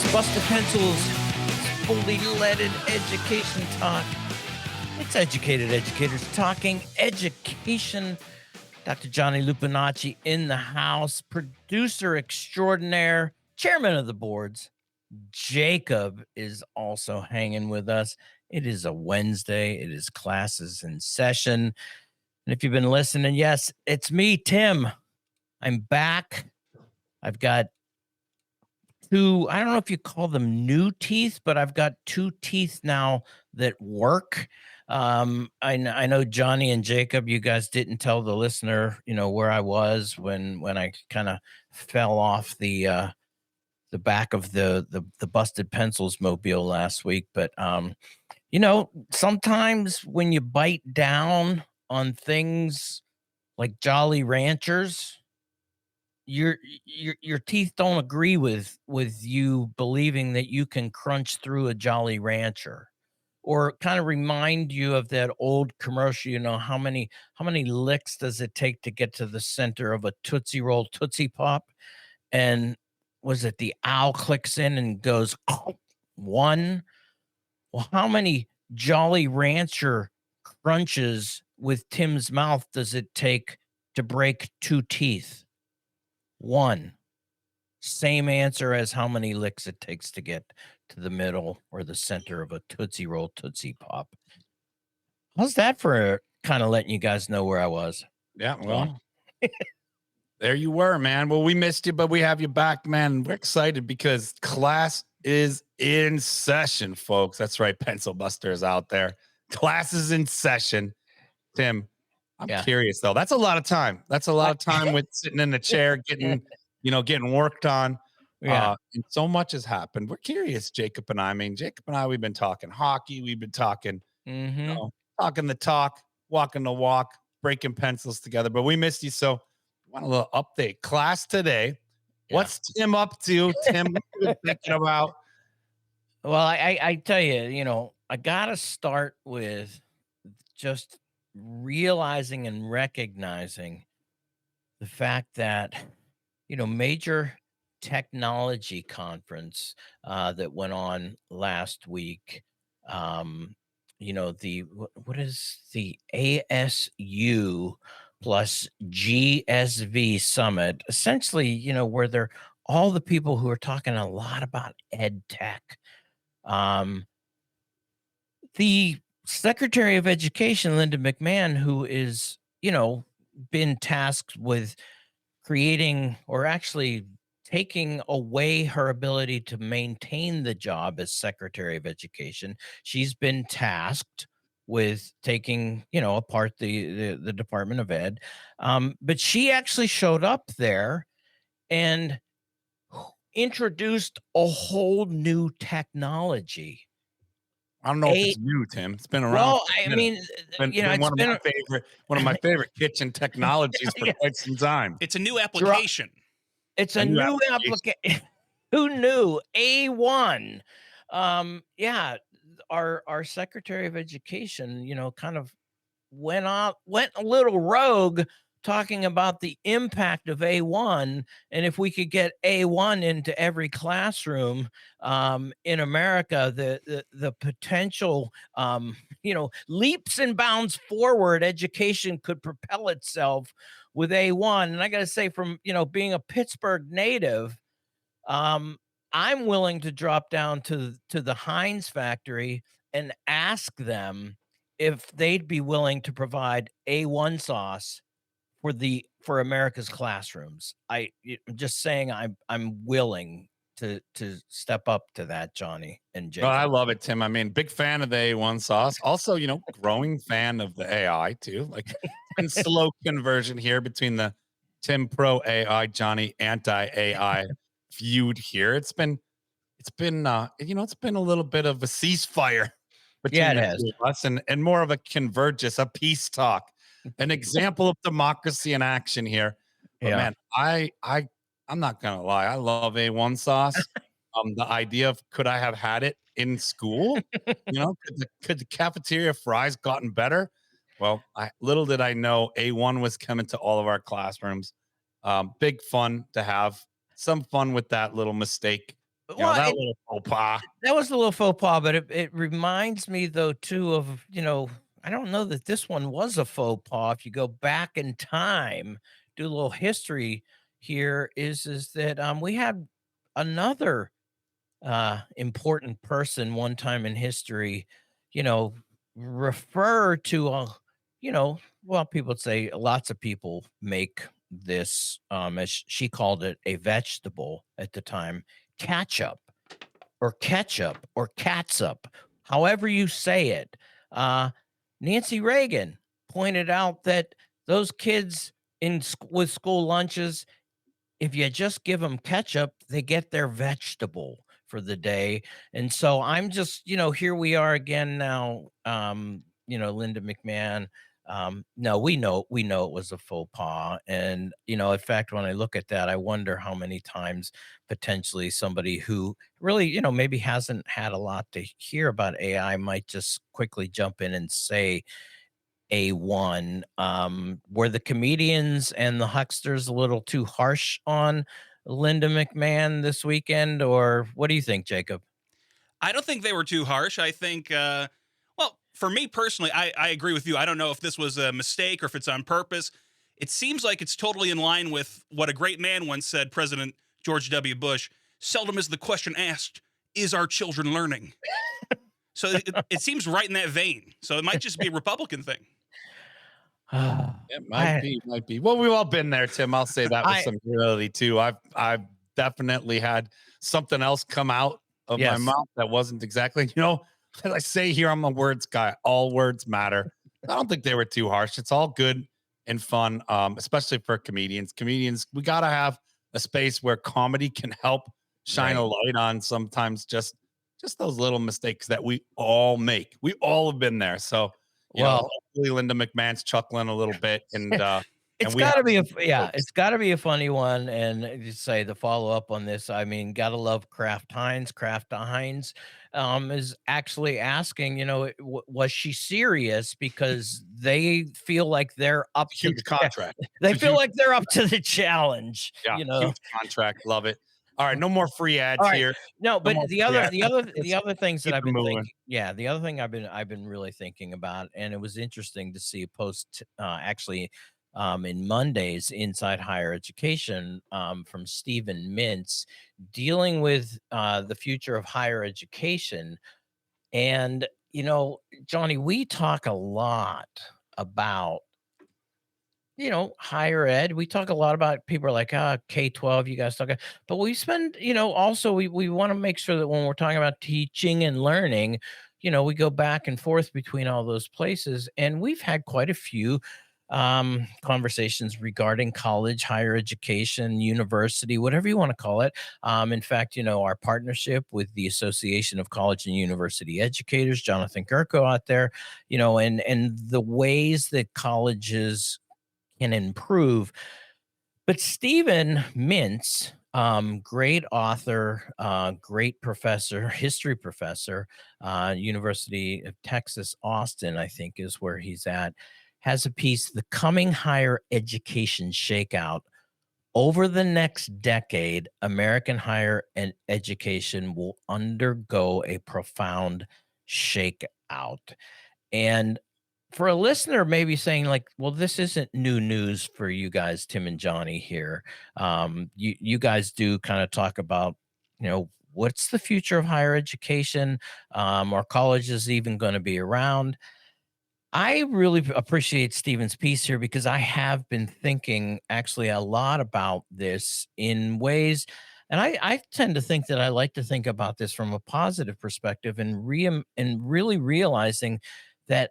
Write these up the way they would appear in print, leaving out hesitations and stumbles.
It's Busted Pencils, fully leaded education talk. It's educated educators talking education. Dr. Johnny Lupinacci in the house, producer extraordinaire, chairman of the boards. Jacob is also hanging with us. It is a Wednesday. It is classes in session. And if you've been listening, yes, it's me, Tim. I'm back. I've got two, I don't know if you call them new teeth, but I've got two teeth now that work. I know Johnny and Jacob, you guys didn't tell the listener, where I was when I kind of fell off the back of the Busted Pencils mobile last week. But sometimes when you bite down on things like Jolly Ranchers, your teeth don't agree with you believing that you can crunch through a Jolly Rancher, or kind of remind you of that old commercial. How many licks does it take to get to the center of a Tootsie Roll Tootsie Pop? And was it the owl clicks in and goes one? Well, how many Jolly Rancher crunches with Tim's mouth does it take to break two teeth? One. Same answer as how many licks it takes to get to the middle or the center of a Tootsie Roll Tootsie Pop. How's that for kind of letting you guys know where I was? Yeah, well, there you were, man. Well, we missed you, but we have you back, man. We're excited because class is in session, folks. That's right, pencil busters out there. Class is in session. Tim, I'm curious though. That's a lot of time. That's a lot of time with sitting in the chair, getting worked on. Yeah. And so much has happened. We're curious, Jacob and I. I mean, Jacob and I, we've been talking hockey. We've been talking, talking the talk, walking the walk, breaking pencils together. But we missed you, so we want a little update. Class today. Yeah. What's Tim up to? Tim, what you been thinking about? Well, I tell you, I gotta start with just realizing and recognizing the fact that major technology conference that went on last week, what is the ASU plus GSV summit, essentially, where they're all the people who are talking a lot about ed tech. The Secretary of Education, Linda McMahon, who is, been tasked with creating, or actually taking away her ability to maintain the job as Secretary of Education. She's been tasked with taking, apart the Department of Ed. But she actually showed up there and introduced a whole new technology. I don't know if it's new, Tim. It's been around. Well, I mean, it's one of my favorite kitchen technologies for quite some time. It's a new application. It's a new application. Who knew? A1. Our Secretary of Education, kind of went a little rogue, talking about the impact of A1, and if we could get A1 into every classroom in America, the potential, leaps and bounds forward education could propel itself with A1. And I got to say, from being a Pittsburgh native, I'm willing to drop down to the Heinz factory and ask them if they'd be willing to provide A1 sauce for America's classrooms. I'm just saying I'm willing to step up to that, Johnny and Jay. Well, I love it, Tim. I mean, big fan of the A1 sauce. Also, growing fan of the AI too. Like, and slow conversion here between the Tim pro AI, Johnny anti AI feud here. It's been it's been a little bit of a ceasefire between the two of us, and more of a convergence, a peace talk. An example of democracy in action here. But man, I'm not gonna lie, I love A1 sauce. The idea of, could I have had it in school? Could the cafeteria fries gotten better? Well, little did I know A1 was coming to all of our classrooms. Big fun to have some fun with that little mistake Well, That little faux pas. that was a little faux pas, but it reminds me though too of, I don't know that this one was a faux pas. If you go back in time, do a little history here is that we had another important person one time in history, you know, refer to a, well, people would say lots of people make this, as she called it, a vegetable at the time, ketchup or catsup, however you say it. Uh, Nancy Reagan pointed out that those kids with school lunches, if you just give them ketchup, they get their vegetable for the day. And so I'm just, here we are again now. Linda McMahon. No, we know it was a faux pas. And, in fact, when I look at that, I wonder how many times potentially somebody who really, maybe hasn't had a lot to hear about AI might just quickly jump in and say A1. Were the comedians and the hucksters a little too harsh on Linda McMahon this weekend, or what do you think, Jacob? I don't think they were too harsh. I think, well, for me personally, I agree with you. I don't know if this was a mistake or if it's on purpose. It seems like it's totally in line with what a great man once said, President George W. Bush. Seldom is the question asked, is our children learning? So it seems right in that vein. So it might just be a Republican thing. It I, might be. Well, we've all been there, Tim. I'll say that with I, some humility too. I've definitely had something else come out of my yes, mouth that wasn't exactly, as I say here, I'm a words guy. All words matter. I don't think they were too harsh. It's all good and fun, especially for comedians. Comedians, we gotta have a space where comedy can help shine right. a light on sometimes just those little mistakes that we all make. We all have been there. So Well, hopefully Linda McMahon's chuckling a little bit, and it's we have gotta be jokes. it's gotta be a funny one. And you say the follow up on this, I mean, gotta love Kraft Heinz. Kraft Heinz is actually asking, was she serious? Because they feel like they're up to Huge contract. they It's a feel huge like they're up to the challenge, yeah, huge contract. Love it. All right, no more free All ads right. here. No, No but more the free other ads. the other the Let's other things that keep I've it been moving. thinking, the other thing I've been really thinking about, and it was interesting to see a post actually in Monday's Inside Higher Education from Stephen Mintz dealing with the future of higher education. And Johnny, we talk a lot about higher ed. We talk a lot about people are like, K-12, you guys talk, but we spend, also we want to make sure that when we're talking about teaching and learning, we go back and forth between all those places. And we've had quite a few conversations regarding college, higher education, university, whatever you want to call it. In fact, our partnership with the Association of College and University Educators, Jonathan Gerko out there, and the ways that colleges can improve. But Stephen Mintz, great author, great professor, history professor, University of Texas, Austin, I think is where he's at, has a piece, The Coming Higher Education Shakeout. Over the next decade, American higher education will undergo a profound shakeout. And for a listener maybe saying like, well, this isn't new news for you guys, Tim and Johnny here. You guys do kind of talk about, what's the future of higher education? Are colleges even going to be around? I really appreciate Stephen's piece here because I have been thinking actually a lot about this in ways. And I tend to think that I like to think about this from a positive perspective and really realizing that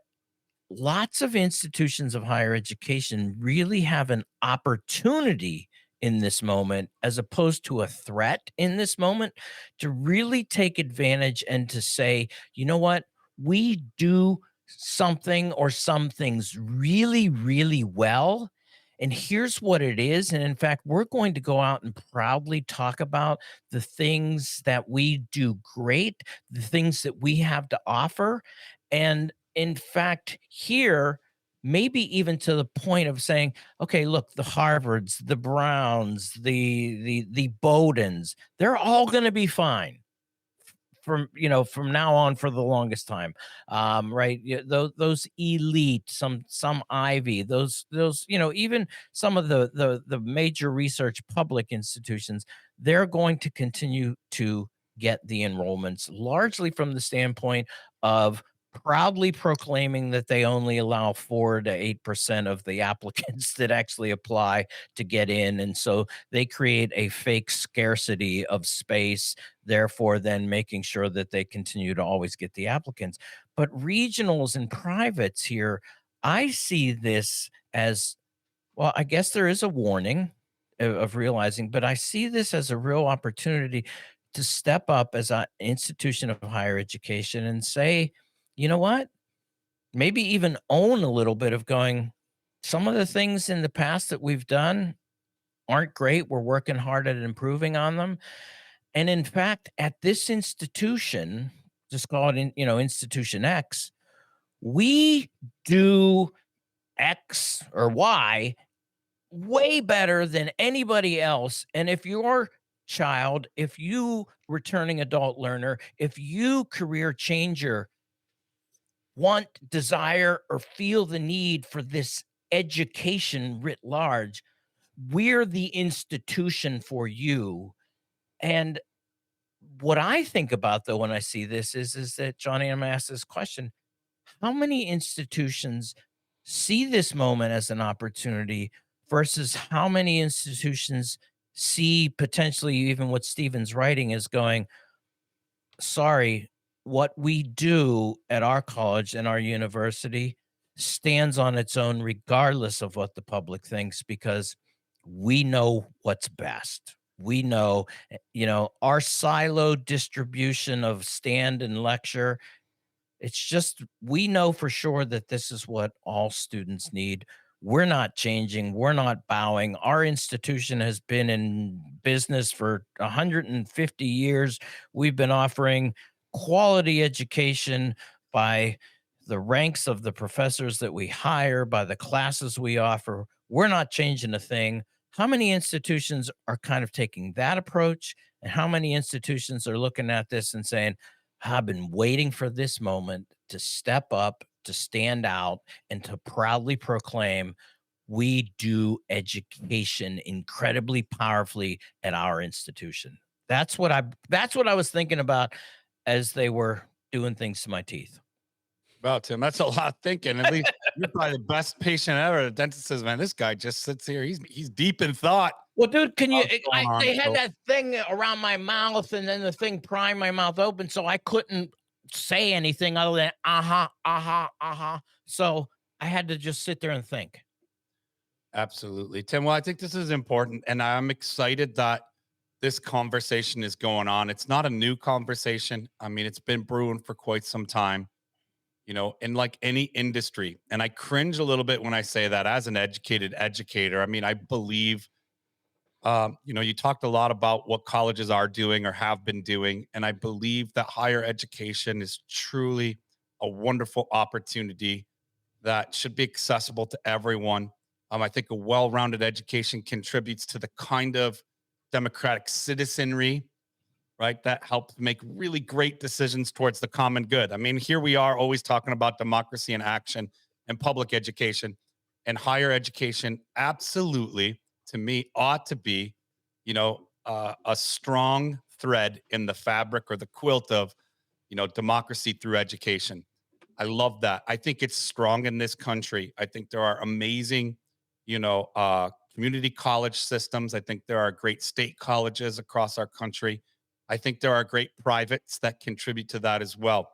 lots of institutions of higher education really have an opportunity in this moment as opposed to a threat in this moment to really take advantage and to say, you know what, we do something or some things really, really well. And here's what it is. And in fact, we're going to go out and proudly talk about the things that we do great, the things that we have to offer. And in fact, here, maybe even to the point of saying, okay, look, the Harvards, the Browns, the Bowdens, they're all going to be fine from now on for the longest time, right? Yeah, those elite, some Ivy, those even some of the major research public institutions, they're going to continue to get the enrollments largely from the standpoint of proudly proclaiming that they only allow 4 to 8% of the applicants that actually apply to get in, and so they create a fake scarcity of space, therefore then making sure that they continue to always get the applicants. But regionals and privates here, I see this as, well, I guess there is a warning of realizing, but I see this as a real opportunity to step up as an institution of higher education and say, you know what? Maybe even own a little bit of going, some of the things in the past that we've done aren't great. We're working hard at improving on them. And in fact, at this institution, just call it institution X, we do X or Y way better than anybody else. And if your child, if you returning adult learner, if you career changer want, desire, or feel the need for this education writ large, we're the institution for you. And what I think about though when I see this is that, Johnny, I'm gonna ask this question. How many institutions see this moment as an opportunity versus how many institutions see potentially even what Stephen's writing is going, sorry, what we do at our college and our university stands on its own regardless of what the public thinks, because we know what's best. We know, our silo distribution of stand and lecture, it's just we know for sure that this is what all students need. We're not changing, we're not bowing. Our institution has been in business for 150 years. We've been offering quality education by the ranks of the professors that we hire, by the classes we offer. We're not changing a thing. How many institutions are kind of taking that approach? And how many institutions are looking at this and saying, I've been waiting for this moment to step up, to stand out, and to proudly proclaim we do education incredibly powerfully at our institution. That's what I was thinking about as they were doing things to my teeth. Wow, Tim, that's a lot of thinking. At least you're probably the best patient ever. The dentist says, "Man, this guy just sits here. He's deep in thought. Well, dude, can you? What's going on?" They had So, that thing around my mouth, and then the thing primed my mouth open, so I couldn't say anything other than So I had to just sit there and think. absolutely, Tim. Well, I think this is important, and I'm excited that this conversation is going on. It's not a new conversation. I mean, it's been brewing for quite some time. In like any industry. And I cringe a little bit when I say that as an educated educator. I mean, I believe, you talked a lot about what colleges are doing or have been doing. And I believe that higher education is truly a wonderful opportunity that should be accessible to everyone. I think a well rounded education contributes to the kind of democratic citizenry, right? That helps make really great decisions towards the common good. I mean, here we are always talking about democracy in action and public education, and higher education. Absolutely, to me, ought to be, a strong thread in the fabric or the quilt of, democracy through education. I love that. I think it's strong in this country. I think there are amazing, community college systems. I think there are great state colleges across our country. I think there are great privates that contribute to that as well.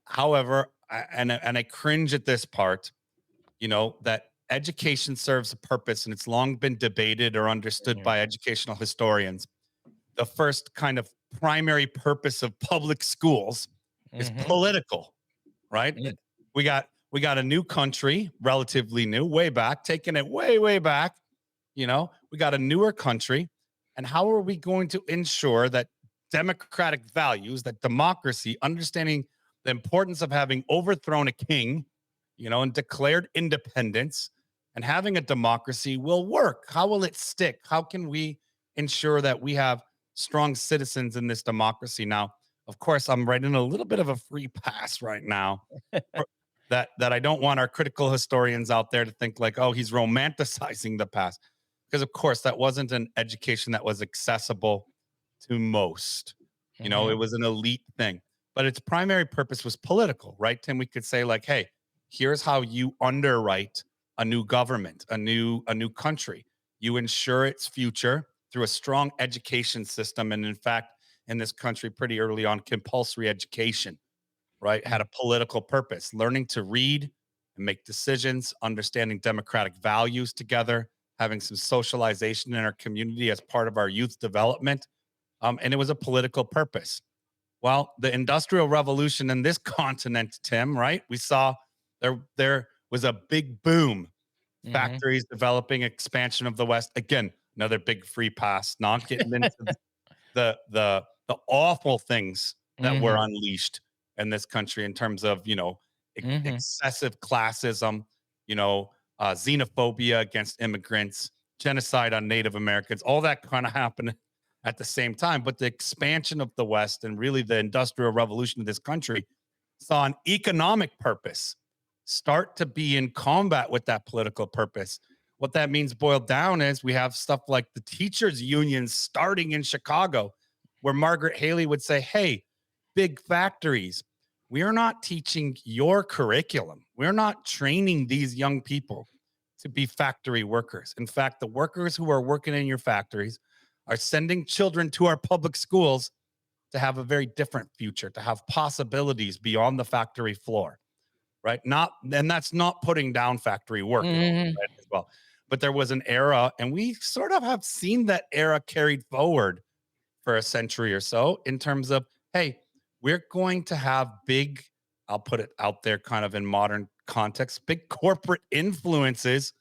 However, and I cringe at this part, that education serves a purpose, and it's long been debated or understood Yeah. by educational historians. The first kind of primary purpose of public schools is Mhm. political, right? Yeah. We got a new country, relatively new, way back, taking it way, way back. We got a newer country. And how are we going to ensure that democratic values, that democracy, understanding the importance of having overthrown a king, and declared independence, and having a democracy will work. How will it stick? How can we ensure that we have strong citizens in this democracy? Now, of course, I'm writing a little bit of a free pass right now that I don't want our critical historians out there to think like, oh, he's romanticizing the past. Because of course, that wasn't an education that was accessible to most. It Mhm. was an elite thing. But its primary purpose was political, right? Tim, we could say, like, hey, here's how you underwrite a new government, a new country. You ensure its future through a strong education system. And in fact, in this country, pretty early on, compulsory education, right, had Mm. a political purpose, learning to read and make decisions, understanding democratic values together, having some socialization in our community as part of our youth development. And it was a political purpose. Well, the Industrial Revolution in this continent, Tim, right? We saw there was a big boom, Mhm. factories developing, expansion of the West. Again, another big free pass, not getting into the awful things that were Mhm. unleashed in this country in terms of Mhm. excessive classism, xenophobia against immigrants, genocide on Native Americans. All that kind of happened at the same time. But the expansion of the West and really the industrial revolution of this country saw an economic purpose start to be in combat with that political purpose. What that means boiled down is we have stuff like the teachers unions starting in Chicago, where Margaret Haley would say, hey, big factories, we are not teaching your curriculum. We're not training these young people to be factory workers. In fact, the workers who are working in your factories are sending children to our public schools to have a very different future, to have possibilities beyond the factory floor, right? Not, and that's not putting down factory work at all, Mhm. right? As well. But there was an era, and we sort of have seen that era carried forward for a century or so in terms of, hey, we're going to have big, I'll put it out there kind of in modern context, big corporate influences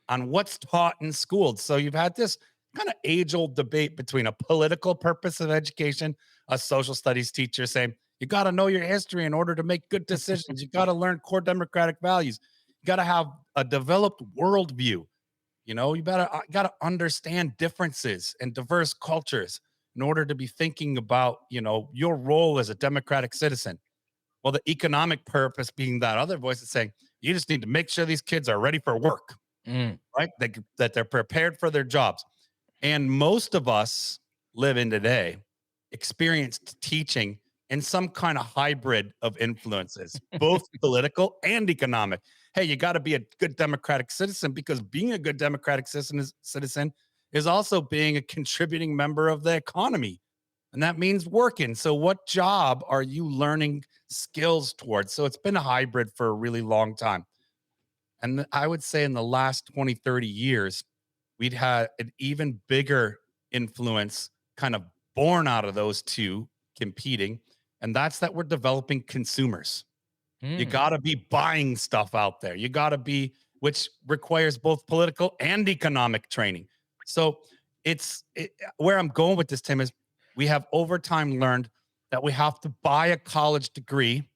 on what's taught in schools. So you've had this kind of age old debate between a political purpose of education, a social studies teacher saying, you got to know your history in order to make good decisions. You got to learn core democratic values. You got to have a developed worldview. You got to understand differences and diverse cultures in order to be thinking about, your role as a democratic citizen. Well, the economic purpose being that other voice is saying, you just need to make sure these kids are ready for work, Mm. right? That they're prepared for their jobs. And most of us live in today experienced teaching in some kind of hybrid of influences, both political and economic. Hey, you got to be a good democratic citizen because being a good democratic citizen is also being a contributing member of the economy. And that means working. So, what job are you learning skills towards? So, it's been a hybrid for a really long time. And I would say in the last 20, 30 years, we'd had an even bigger influence kind of born out of those two competing. And that's that we're developing consumers. You Mm. got to be buying stuff out there. You got to be, which requires both political and economic training. So where I'm going with this, Tim, is we have over time learned that we have to buy a college degree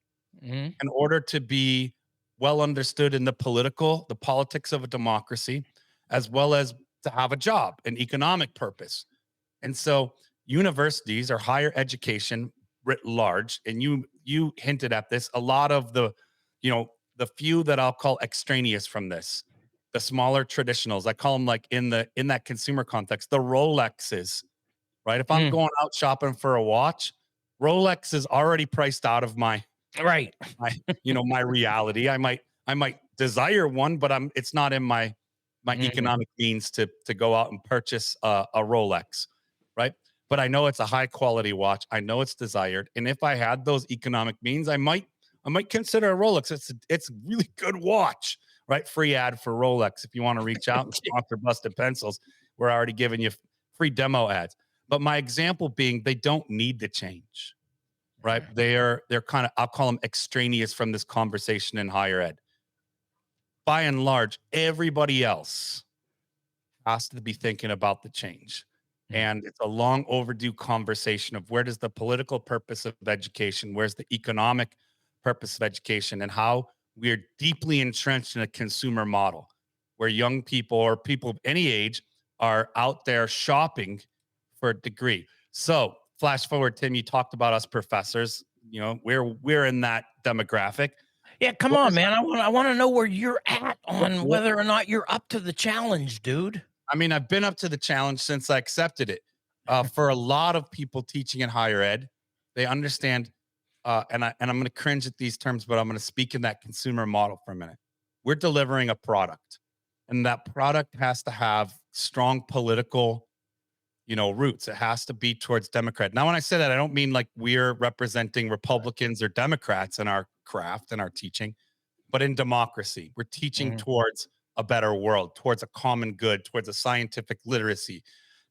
Mhm. in order to be well understood in the politics of a democracy, as well as to have a job, an economic purpose. And so universities or higher education writ large, and you hinted at this, a lot of the few that I'll call extraneous from this, the smaller traditionals, I call them like in that consumer context, the Rolexes, right? If I'm Mm. going out shopping for a watch, Rolex is already priced out of Right. my reality. I might desire one, but it's not in my Mhm. economic means to go out and purchase a Rolex, right? But I know it's a high quality watch. I know it's desired, and if I had those economic means, I might consider a Rolex. It's a really good watch, right? Free ad for Rolex if you want to reach out and sponsor Busted Pencils. We're already giving you free demo ads. But my example being, they don't need to change, right? They're kind of, I'll call them extraneous from this conversation in higher ed. By and large, everybody else has to be thinking about the change. Mm. And it's a long overdue conversation of where does the political purpose of education, where's the economic purpose of education, and how we're deeply entrenched in a consumer model where young people or people of any age are out there shopping for a degree. So, flash forward, Tim, you talked about us professors. You know, we're in that demographic. Yeah, come What on, is man. I wanna know where you're at on what whether or not you're up to the challenge, dude. I mean, I've been up to the challenge since I accepted it. For a lot of people teaching in higher ed, they understand, and I'm going to cringe at these terms, but I'm going to speak in that consumer model for a minute. We're delivering a product, and that product has to have strong political, roots. It has to be towards Democrat. Now, when I say that, I don't mean like we're representing Republicans or Democrats in our craft and our teaching, but in democracy, we're teaching Mhm. towards a better world, towards a common good, towards a scientific literacy,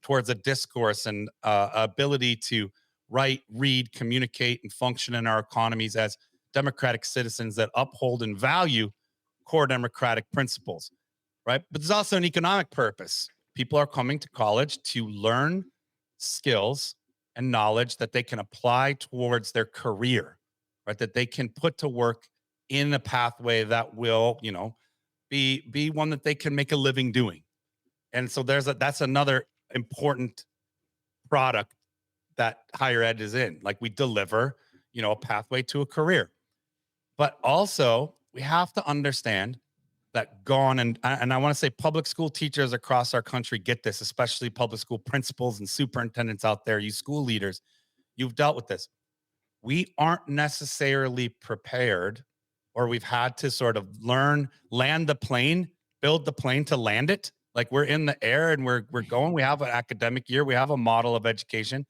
towards a discourse and ability to write, read, communicate, and function in our economies as democratic citizens that uphold and value core democratic principles, right? But there's also an economic purpose. People are coming to college to learn skills and knowledge that they can apply towards their career, right? That they can put to work in a pathway that will, be one that they can make a living doing. And so that's another important product that higher ed is in. Like we deliver, a pathway to a career. But also, we have to understand that gone and I want to say public school teachers across our country get this, especially public school principals and superintendents out there, you school leaders, you've dealt with this. We aren't necessarily prepared, or we've had to sort of land the plane, build the plane to land it. Like we're in the air and we're going. We have an academic year, we have a model of education,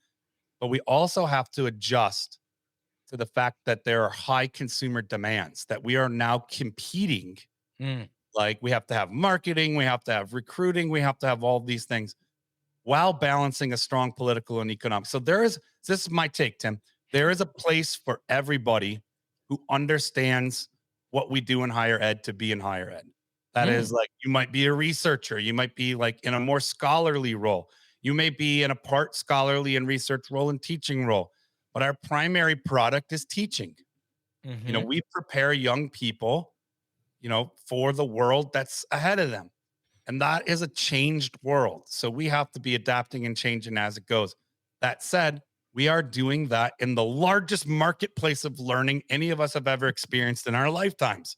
but we also have to adjust to the fact that there are high consumer demands, that we are now competing. Mm. Like we have to have marketing, we have to have recruiting, we have to have all these things while balancing a strong political and economic. So this is my take, Tim. There is a place for everybody who understands what we do in higher ed to be in higher ed. That Mm. is like you might be a researcher, you might be like in a more scholarly role, you may be in a part scholarly and research role and teaching role, but our primary product is teaching. Mhm. We prepare young people, for the world that's ahead of them. And that is a changed world. So we have to be adapting and changing as it goes. That said, we are doing that in the largest marketplace of learning any of us have ever experienced in our lifetimes.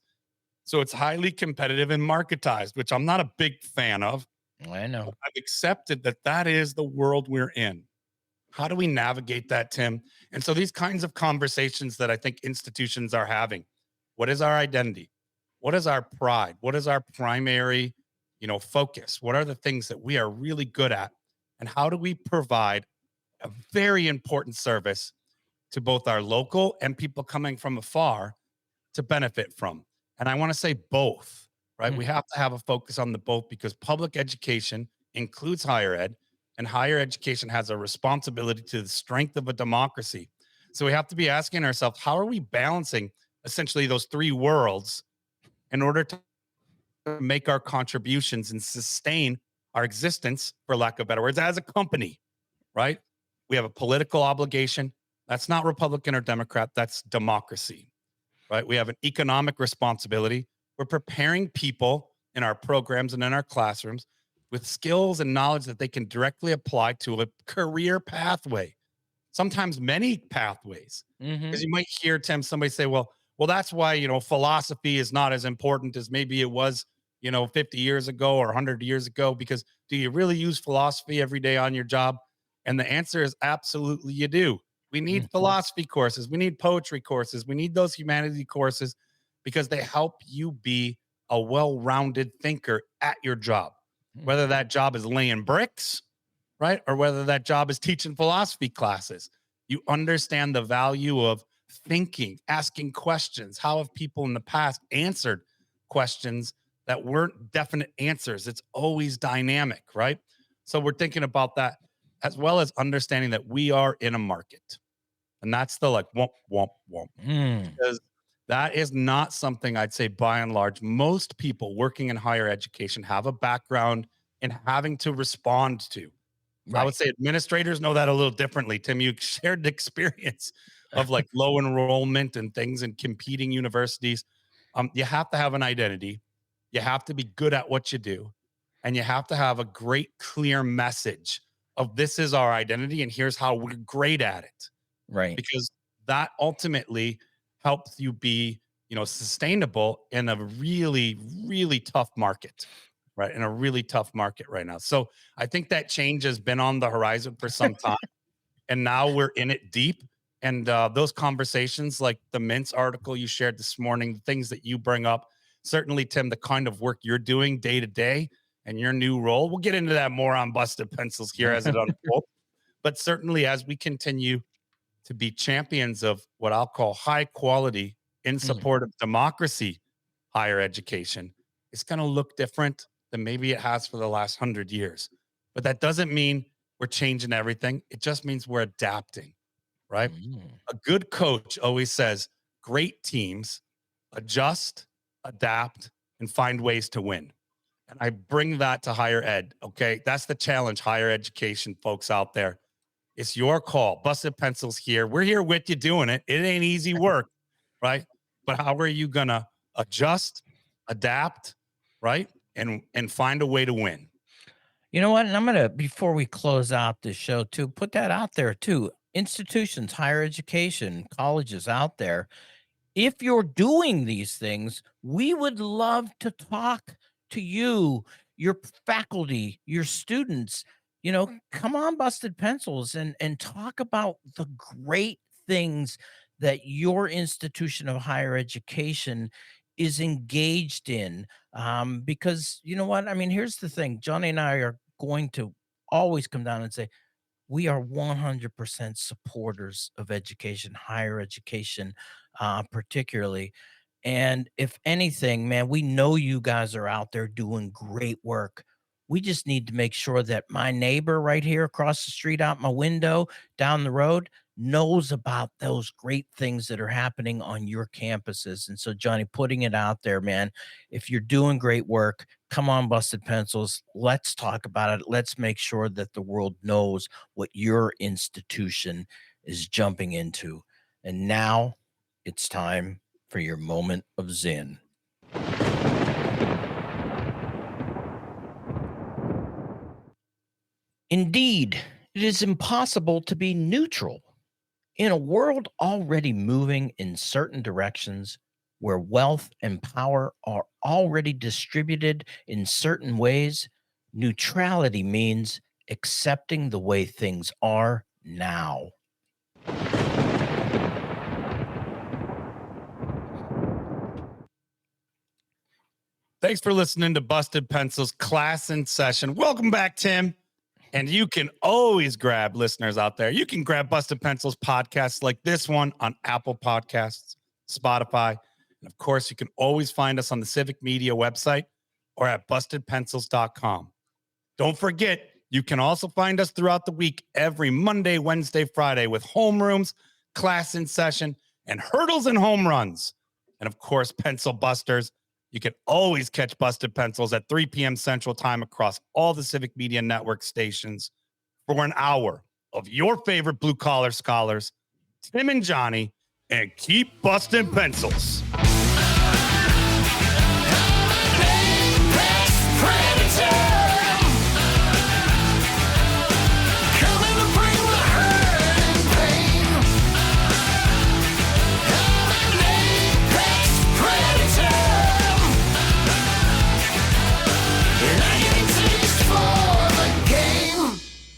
So it's highly competitive and marketized, which I'm not a big fan of. I know. I've accepted that that is the world we're in. How do we navigate that, Tim? And so these kinds of conversations that I think institutions are having. What is our identity? What is our pride? What is our primary, focus? What are the things that we are really good at? And how do we provide a very important service to both our local and people coming from afar to benefit from? And I want to say both, right? Mm. We have to have a focus on the both because public education includes higher ed, and higher education has a responsibility to the strength of a democracy. So we have to be asking ourselves, how are we balancing essentially those three worlds in order to make our contributions and sustain our existence, for lack of better words, as a company, right? We have a political obligation. That's not Republican or Democrat, that's democracy, right? We have an economic responsibility. We're preparing people in our programs and in our classrooms with skills and knowledge that they can directly apply to a career pathway, sometimes many pathways. Mhm. Because you might hear, Tim, somebody say, well, that's why, philosophy is not as important as maybe it was, 50 years ago or 100 years ago, because do you really use philosophy every day on your job? And the answer is absolutely you do. We need Mhm. philosophy courses. We need poetry courses. We need those humanity courses because they help you be a well-rounded thinker at your job, Mm. whether that job is laying bricks, right? Or whether that job is teaching philosophy classes. You understand the value of thinking, asking questions. How have people in the past answered questions that weren't definite answers? It's always dynamic, right? So we're thinking about that as well as understanding that we are in a market. And that's the like womp, womp, womp. Mm. Because that is not something I'd say by and large, most people working in higher education have a background in having to respond to. I would Right. say administrators know that a little differently. Tim, you shared the experience of like low enrollment and things and competing universities. You have to have an identity. You have to be good at what you do. And you have to have a great, clear message of this is our identity and here's how we're great at it. Right. Because that ultimately helps you be, sustainable in a really, really tough market, right? In a really tough market right now. So I think that change has been on the horizon for some time. And now we're in it deep. And those conversations, like the Mintz article you shared this morning, the things that you bring up, certainly, Tim, the kind of work you're doing day to day and your new role. We'll get into that more on Busted Pencils here as it unfolds. But certainly, as we continue to be champions of what I'll call high quality in support of democracy, higher education, it's going to look different than maybe it has for the last 100 years. But that doesn't mean we're changing everything. It just means we're adapting, right? A good coach always says great teams adjust, adapt, and find ways to win. And I bring that to higher ed. Okay. That's the challenge, higher education folks out there. It's your call. Busted Pencils here. We're here with you doing it. It ain't easy work, right? But how are you going to adjust, adapt, right? And find a way to win. You know what? And I'm going to, before we close out this show too, put that out there too. Institutions, higher education, colleges out there. If you're doing these things, we would love to talk to you, your faculty, your students. Come on, Busted Pencils, and talk about the great things that your institution of higher education is engaged in. Because you know what? I mean, here's the thing. Johnny and I are going to always come down and say, we are 100% supporters of education, higher education, particularly. And if anything, man, we know you guys are out there doing great work. We just need to make sure that my neighbor right here across the street out my window down the road knows about those great things that are happening on your campuses. And so, Johnny, putting it out there, man, if you're doing great work, come on, Busted Pencils. Let's talk about it. Let's make sure that the world knows what your institution is jumping into. And now it's time for your moment of Zen. Indeed, it is impossible to be neutral in a world already moving in certain directions, where wealth and power are already distributed in certain ways. Neutrality means accepting the way things are now. Thanks for listening to Busted Pencils Class in Session. Welcome back, Tim. And you can always grab, listeners out there, you can grab Busted Pencils podcasts like this one on Apple Podcasts, Spotify. And of course, you can always find us on the Civic Media website or at bustedpencils.com. Don't forget, you can also find us throughout the week every Monday, Wednesday, Friday with homerooms, Class in Session, and hurdles and home runs. And of course, Pencil Busters. You can always catch Busted Pencils at 3 p.m. Central Time across all the Civic Media Network stations for an hour of your favorite blue-collar scholars, Tim and Johnny, and keep busting pencils.